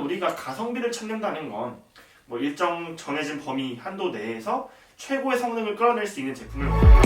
우리가 가성비를 찾는다는 건 뭐 일정 정해진 범위 한도 내에서 최고의 성능을 끌어낼 수 있는 제품을 원한다.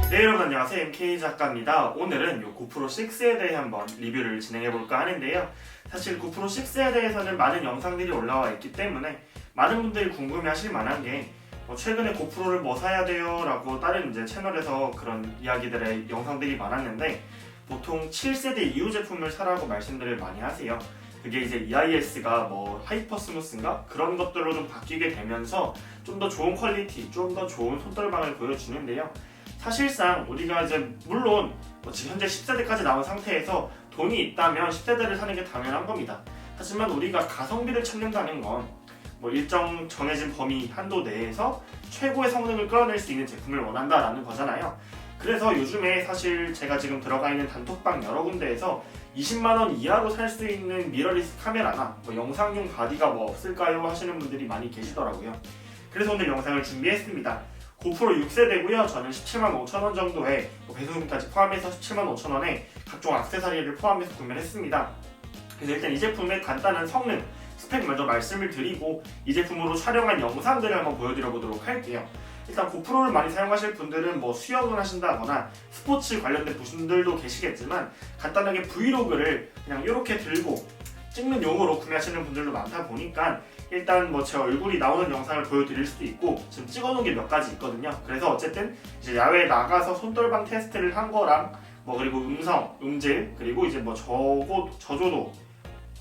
네, 여러분 안녕하세요. MK 작가입니다. 오늘은 요 고프로 6에 대해 한번 리뷰를 진행해볼까 하는데요. 사실 고프로 6에 대해서는 많은 영상들이 올라와 있기 때문에 많은 분들이 궁금해하실 만한 게 최근에 고프로를 뭐 사야 돼요? 라고 다른 이제 채널에서 그런 이야기들의 영상들이 많았는데 보통 7세대 이후 제품을 사라고 말씀들을 많이 하세요. 그게 이제 EIS가 뭐 하이퍼 스무스인가? 그런 것들로 좀 바뀌게 되면서 좀 더 좋은 퀄리티, 좀 더 좋은 손떨방을 보여주는데요. 사실상 우리가 이제 물론 지금 현재 10세대까지 나온 상태에서 돈이 있다면 10세대를 사는 게 당연한 겁니다. 하지만 우리가 가성비를 찾는다는 건 뭐 일정 정해진 범위 한도 내에서 최고의 성능을 끌어낼 수 있는 제품을 원한다라는 거잖아요. 그래서 요즘에 사실 제가 지금 들어가 있는 단톡방 여러 군데에서 20만원 이하로 살 수 있는 미러리스 카메라나 뭐 영상용 바디가 뭐 없을까요? 하시는 분들이 많이 계시더라고요. 그래서 오늘 영상을 준비했습니다. 고프로 6세대고요. 저는 17만 5천원 정도에 배송비까지 포함해서 17만 5천원에 각종 액세서리를 포함해서 구매를 했습니다. 그래서 일단 이 제품의 간단한 성능, 스펙 먼저 말씀을 드리고 이 제품으로 촬영한 영상들을 한번 보여드려 보도록 할게요. 일단 고프로를 많이 사용하실 분들은 뭐 수영을 하신다거나 스포츠 관련된 분들도 계시겠지만 간단하게 브이로그를 그냥 이렇게 들고 찍는 용으로 구매하시는 분들도 많다 보니까 일단 뭐 제 얼굴이 나오는 영상을 보여드릴 수도 있고 지금 찍어놓은 게 몇 가지 있거든요. 그래서 어쨌든 이제 야외에 나가서 손떨방 테스트를 한 거랑 뭐 그리고 음성, 음질 그리고 이제 뭐 저조도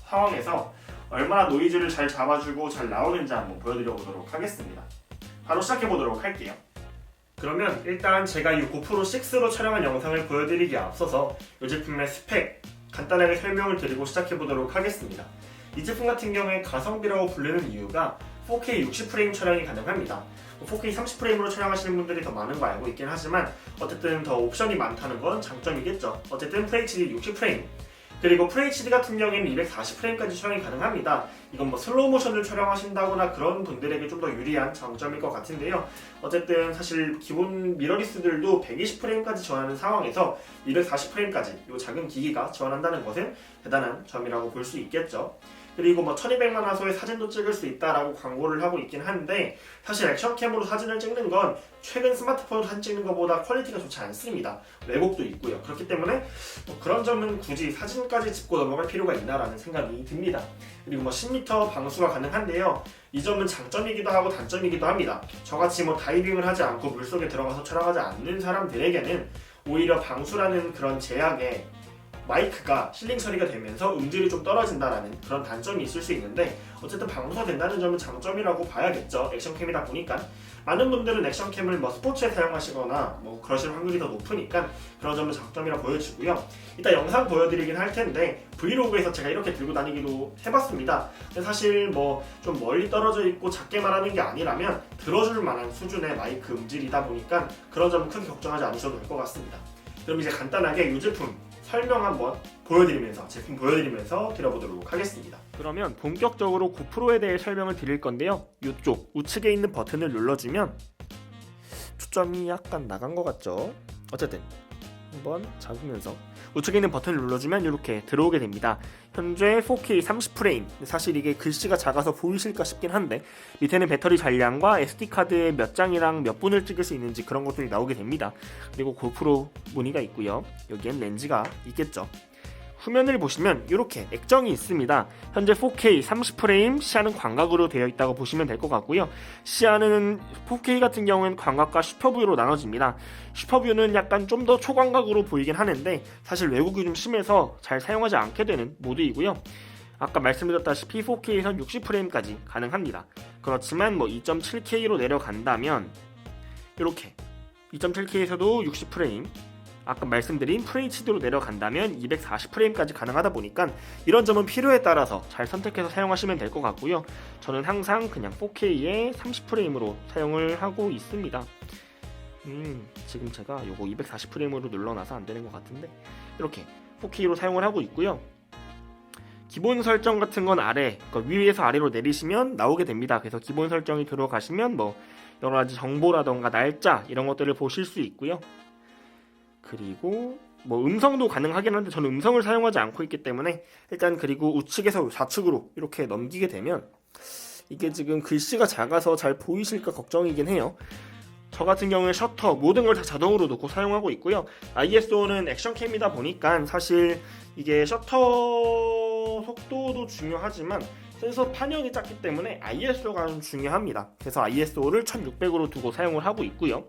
상황에서 얼마나 노이즈를 잘 잡아주고 잘 나오는지 한번 보여드려 보도록 하겠습니다. 바로 시작해 보도록 할게요. 그러면 일단 제가 이 고프로 6로 촬영한 영상을 보여드리기에 앞서서 이 제품의 스펙 간단하게 설명을 드리고 시작해 보도록 하겠습니다. 이 제품 같은 경우에 가성비라고 부르는 이유가 4K 60프레임 촬영이 가능합니다. 4K 30프레임으로 촬영하시는 분들이 더 많은 거 알고 있긴 하지만 어쨌든 더 옵션이 많다는 건 장점이겠죠. 어쨌든 FHD 60프레임 그리고 FHD 같은 경우에는 240프레임까지 촬영이 가능합니다. 이건 뭐 슬로우 모션을 촬영하신다거나 그런 분들에게 좀 더 유리한 장점일 것 같은데요. 어쨌든 사실 기본 미러리스들도 120프레임까지 지원하는 상황에서 240프레임까지 이 작은 기기가 지원한다는 것은 대단한 점이라고 볼 수 있겠죠. 그리고 뭐 1200만 화소의 사진도 찍을 수 있다라고 광고를 하고 있긴 한데 사실 액션캠으로 사진을 찍는 건 최근 스마트폰으로 사진 찍는 것보다 퀄리티가 좋지 않습니다. 왜곡도 있고요. 그렇기 때문에 뭐 그런 점은 굳이 사진까지 짚고 넘어갈 필요가 있나라는 생각이 듭니다. 그리고 뭐 10m 방수가 가능한데요. 이 점은 장점이기도 하고 단점이기도 합니다. 저같이 뭐 다이빙을 하지 않고 물속에 들어가서 촬영하지 않는 사람들에게는 오히려 방수라는 그런 제약에 마이크가 실링 처리가 되면서 음질이 좀 떨어진다라는 그런 단점이 있을 수 있는데 어쨌든 방수가 된다는 점은 장점이라고 봐야겠죠. 액션캠이다 보니까 많은 분들은 액션캠을 뭐 스포츠에 사용하시거나 뭐 그러실 확률이 더 높으니까 그런 점은 장점이라 보여지고요. 이따 영상 보여드리긴 할 텐데 브이로그에서 제가 이렇게 들고 다니기도 해봤습니다. 근데 사실 뭐 좀 멀리 떨어져 있고 작게 말하는 게 아니라면 들어줄 만한 수준의 마이크 음질이다 보니까 그런 점은 크게 걱정하지 않으셔도 될 것 같습니다. 그럼 이제 간단하게 이 제품 설명 한번 보여드리면서 제품 보여드리면서 드려보도록 하겠습니다. 그러면 본격적으로 고프로에 대해 설명을 드릴 건데요. 이쪽 우측에 있는 버튼을 눌러주면 초점이 약간 나간 것 같죠? 어쨌든 한번 잡으면서 우측에 있는 버튼을 눌러주면 이렇게 들어오게 됩니다. 현재 4K 30프레임 사실 이게 글씨가 작아서 보이실까 싶긴 한데 밑에는 배터리 잔량과 SD카드에 몇 장이랑 몇 분을 찍을 수 있는지 그런 것들이 나오게 됩니다. 그리고 고프로 무늬가 있고요. 여기엔 렌즈가 있겠죠. 후면을 보시면 이렇게 액정이 있습니다. 현재 4K 30프레임 시야는 광각으로 되어 있다고 보시면 될 것 같고요. 시야는 4K 같은 경우는 광각과 슈퍼뷰로 나눠집니다. 슈퍼뷰는 약간 좀 더 초광각으로 보이긴 하는데 사실 왜곡이 좀 심해서 잘 사용하지 않게 되는 모드이고요. 아까 말씀드렸다시피 4K에서 60프레임까지 가능합니다. 그렇지만 뭐 2.7K로 내려간다면 이렇게 2.7K에서도 60프레임 아까 말씀드린 FHD로 내려간다면 240프레임까지 가능하다 보니까 이런 점은 필요에 따라서 잘 선택해서 사용하시면 될 것 같고요. 저는 항상 그냥 4K에 30프레임으로 사용을 하고 있습니다. 지금 제가 요거 240프레임으로 눌러놔서 안 되는 것 같은데 이렇게 4K로 사용을 하고 있고요. 기본 설정 같은 건 아래, 그러니까 위에서 아래로 내리시면 나오게 됩니다. 그래서 기본 설정이 들어가시면 뭐 여러 가지 정보라던가 날짜 이런 것들을 보실 수 있고요. 그리고 뭐 음성도 가능하긴 한데 저는 음성을 사용하지 않고 있기 때문에 일단 그리고 우측에서 좌측으로 이렇게 넘기게 되면 이게 지금 글씨가 작아서 잘 보이실까 걱정이긴 해요. 저 같은 경우에 셔터 모든 걸 다 자동으로 놓고 사용하고 있고요. ISO는 액션캠이다 보니까 사실 이게 셔터 속도도 중요하지만 센서 판형이 작기 때문에 ISO가 좀 중요합니다. 그래서 ISO를 1600으로 두고 사용을 하고 있고요.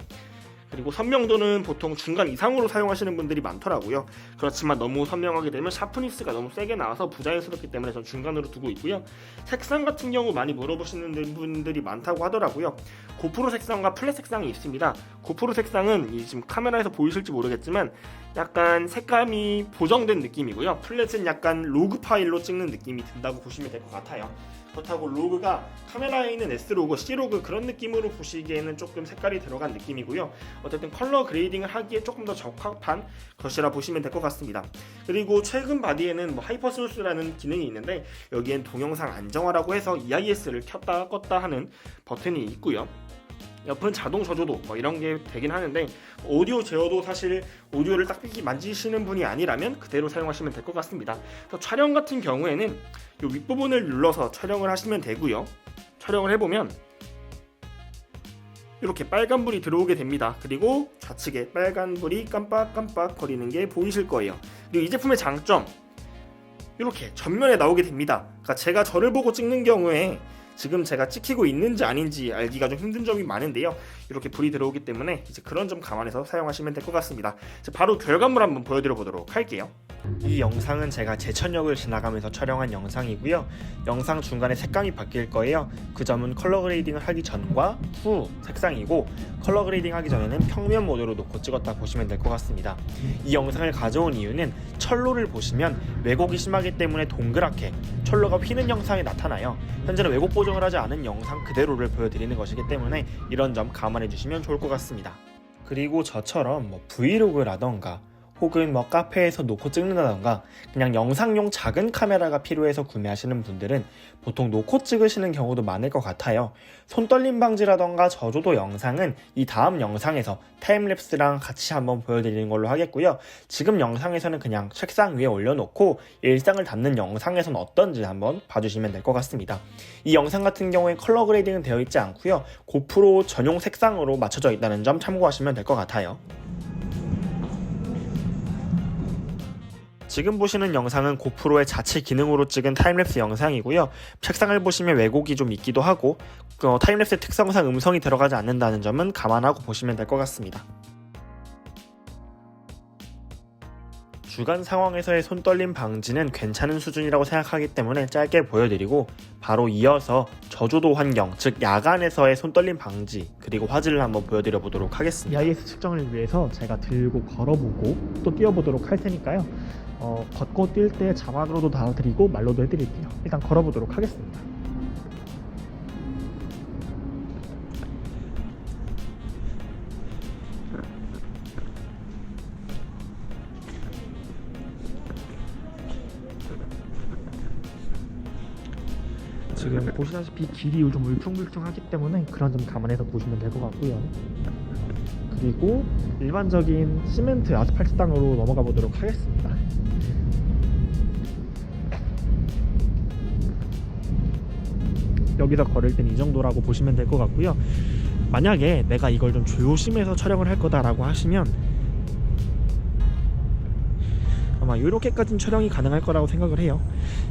그리고 선명도는 보통 중간 이상으로 사용하시는 분들이 많더라고요. 그렇지만 너무 선명하게 되면 샤프니스가 너무 세게 나와서 부자연스럽기 때문에 전 중간으로 두고 있고요. 색상 같은 경우 많이 물어보시는 분들이 많다고 하더라고요. 고프로 색상과 플랫 색상이 있습니다. 고프로 색상은 지금 카메라에서 보이실지 모르겠지만 약간 색감이 보정된 느낌이고요. 플랫은 약간 로그 파일로 찍는 느낌이 든다고 보시면 될 것 같아요. 그렇다고 로그가 카메라에 있는 S로그, C로그 그런 느낌으로 보시기에는 조금 색깔이 들어간 느낌이고요. 어쨌든 컬러 그레이딩을 하기에 조금 더 적합한 것이라 보시면 될 것 같습니다. 그리고 최근 바디에는 하이퍼스루스라는 기능이 있는데 여기엔 동영상 안정화라고 해서 EIS를 켰다 껐다 하는 버튼이 있고요. 옆은 자동 저조도 이런 게 되긴 하는데 오디오 제어도 사실 오디오를 딱히 만지시는 분이 아니라면 그대로 사용하시면 될 것 같습니다. 촬영 같은 경우에는 이 윗부분을 눌러서 촬영을 하시면 되고요. 촬영을 해보면 이렇게 빨간불이 들어오게 됩니다. 그리고 좌측에 빨간불이 깜빡깜빡 거리는 게 보이실 거예요. 그리고 이 제품의 장점, 이렇게 전면에 나오게 됩니다. 그러니까 제가 저를 보고 찍는 경우에 지금 제가 찍히고 있는지 아닌지 알기가 좀 힘든 점이 많은데요. 이렇게 불이 들어오기 때문에 이제 그런 점 감안해서 사용하시면 될 것 같습니다. 바로 결과물 한번 보여드려 보도록 할게요. 이 영상은 제가 제천역을 지나가면서 촬영한 영상이고요. 영상 중간에 색감이 바뀔 거예요. 그 점은 컬러 그레이딩을 하기 전과 후 색상이고 컬러 그레이딩 하기 전에는 평면 모드로 놓고 찍었다 보시면 될 것 같습니다. 이 영상을 가져온 이유는 철로를 보시면 왜곡이 심하기 때문에 동그랗게 철로가 휘는 영상이 나타나요. 현재는 왜곡 보정을 하지 않은 영상 그대로를 보여드리는 것이기 때문에 이런 점 감안해 주시면 좋을 것 같습니다. 그리고 저처럼 브이로그라던가 혹은 카페에서 놓고 찍는다던가 그냥 영상용 작은 카메라가 필요해서 구매하시는 분들은 보통 놓고 찍으시는 경우도 많을 것 같아요. 손떨림 방지라던가 저조도 영상은 이 다음 영상에서 타임랩스랑 같이 한번 보여드리는 걸로 하겠고요. 지금 영상에서는 그냥 책상 위에 올려놓고 일상을 담는 영상에서는 어떤지 한번 봐주시면 될 것 같습니다. 이 영상 같은 경우에 컬러 그레이딩은 되어 있지 않고요. 고프로 전용 색상으로 맞춰져 있다는 점 참고하시면 될 것 같아요. 지금 보시는 영상은 고프로의 자체 기능으로 찍은 타임랩스 영상이고요. 책상을 보시면 왜곡이 좀 있기도 하고 타임랩스 특성상 음성이 들어가지 않는다는 점은 감안하고 보시면 될 것 같습니다. 주간 상황에서의 손떨림 방지는 괜찮은 수준이라고 생각하기 때문에 짧게 보여드리고 바로 이어서 저조도 환경, 즉 야간에서의 손떨림 방지 그리고 화질을 한번 보여드려 보도록 하겠습니다. EIS 측정을 위해서 제가 들고 걸어보고 또 뛰어보도록 할 테니까요. 걷고 뛸 때 자막으로도 달아드리고 말로도 해드릴게요. 일단 걸어보도록 하겠습니다. 지금 보시다시피 길이 좀 울퉁불퉁하기 때문에 그런 점 감안해서 보시면 될 것 같고요. 그리고 일반적인 시멘트 아스팔트 땅으로 넘어가 보도록 하겠습니다. 여기서 걸을 땐 이 정도라고 보시면 될 것 같고요. 만약에 내가 이걸 좀 조심해서 촬영을 할 거다라고 하시면 아마 이렇게까지는 촬영이 가능할 거라고 생각을 해요.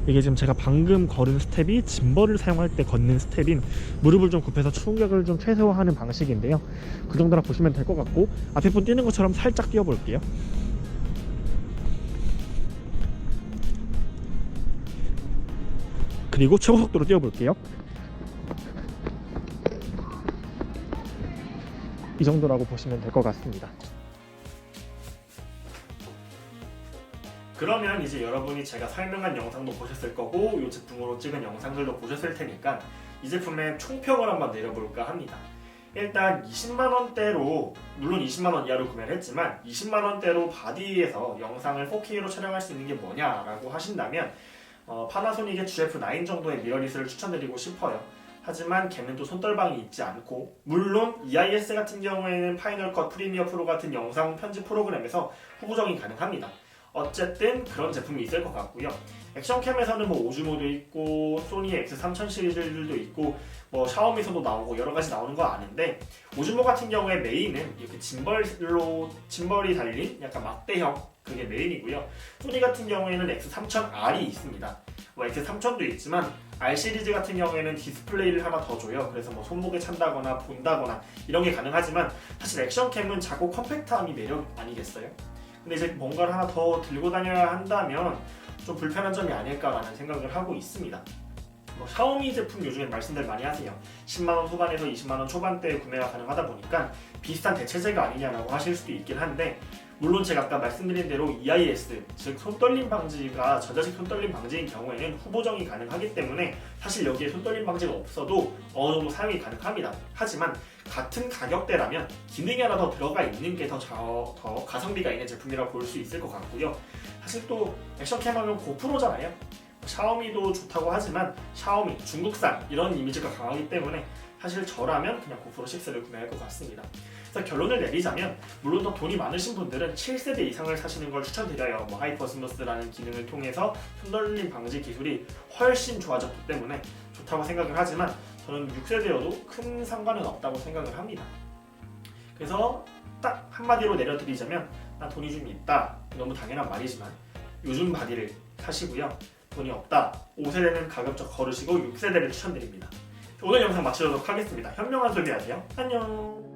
이게 지금 제가 방금 걸은 스텝이 짐벌을 사용할 때 걷는 스텝인 무릎을 좀 굽혀서 충격을 좀 최소화하는 방식인데요. 그 정도라 보시면 될 것 같고 앞에 분 뛰는 것처럼 살짝 뛰어볼게요. 그리고 최고 속도로 뛰어볼게요. 이 정도라고 보시면 될 것 같습니다. 그러면 이제 여러분이 제가 설명한 영상도 보셨을 거고 이 제품으로 찍은 영상들도 보셨을 테니까 이 제품의 총평을 한번 내려볼까 합니다. 일단 20만원대로, 물론 20만원 이하로 구매를 했지만 20만원대로 바디에서 영상을 4K로 촬영할 수 있는 게 뭐냐라고 하신다면 파나소닉의 GF9 정도의 미러리스를 추천드리고 싶어요. 하지만 걔는 또 손떨방이 있지 않고, 물론 EIS 같은 경우에는 파이널 컷 프리미어 프로 같은 영상 편집 프로그램에서 후보정이 가능합니다. 어쨌든 그런 제품이 있을 것 같고요. 액션캠에서는 뭐 오즈모도 있고 소니 X3000 시리즈들도 있고 뭐 샤오미에서도 나오고 여러 가지 나오는 거 아는데, 오즈모 같은 경우에 메인은 이렇게 짐벌이 달린 약간 막대형 그게 메인이고요. 소니 같은 경우에는 X3000R이 있습니다. 뭐 X3000도 있지만 R 시리즈 같은 경우에는 디스플레이를 하나 더 줘요. 그래서 뭐 손목에 찬다거나 본다거나 이런 게 가능하지만, 사실 액션캠은 작고 컴팩트함이 매력 아니겠어요? 근데 이제 뭔가를 하나 더 들고 다녀야 한다면 좀 불편한 점이 아닐까라는 생각을 하고 있습니다. 뭐 샤오미 제품 요즘에 말씀들 많이 하세요. 10만원 후반에서 20만원 초반대에 구매가 가능하다 보니까 비슷한 대체제가 아니냐라고 하실 수도 있긴 한데, 물론 제가 아까 말씀드린 대로 EIS, 즉 손떨림 방지가 전자식 손떨림 방지인 경우에는 후보정이 가능하기 때문에 사실 여기에 손떨림 방지가 없어도 어느 정도 사용이 가능합니다. 하지만 같은 가격대라면 기능이 하나 더 들어가 있는 게 더 가성비가 있는 제품이라고 볼 수 있을 것 같고요. 사실 또 액션캠 하면 고프로잖아요. 샤오미도 좋다고 하지만 샤오미, 중국산 이런 이미지가 강하기 때문에 사실 저라면 그냥 고프로 6를 구매할 것 같습니다. 그래서 결론을 내리자면, 물론 더 돈이 많으신 분들은 7세대 이상을 사시는 걸 추천드려요. 뭐 하이퍼 스무스라는 기능을 통해서 손떨림 방지 기술이 훨씬 좋아졌기 때문에 좋다고 생각을 하지만, 저는 6세대여도 큰 상관은 없다고 생각을 합니다. 그래서 딱 한마디로 내려드리자면, 나 돈이 좀 있다, 너무 당연한 말이지만 요즘 바디를 사시고요. 돈이 없다, 5세대는 가급적 거르시고 6세대를 추천드립니다. 오늘 영상 마치도록 하겠습니다. 현명한 소비하세요. 안녕.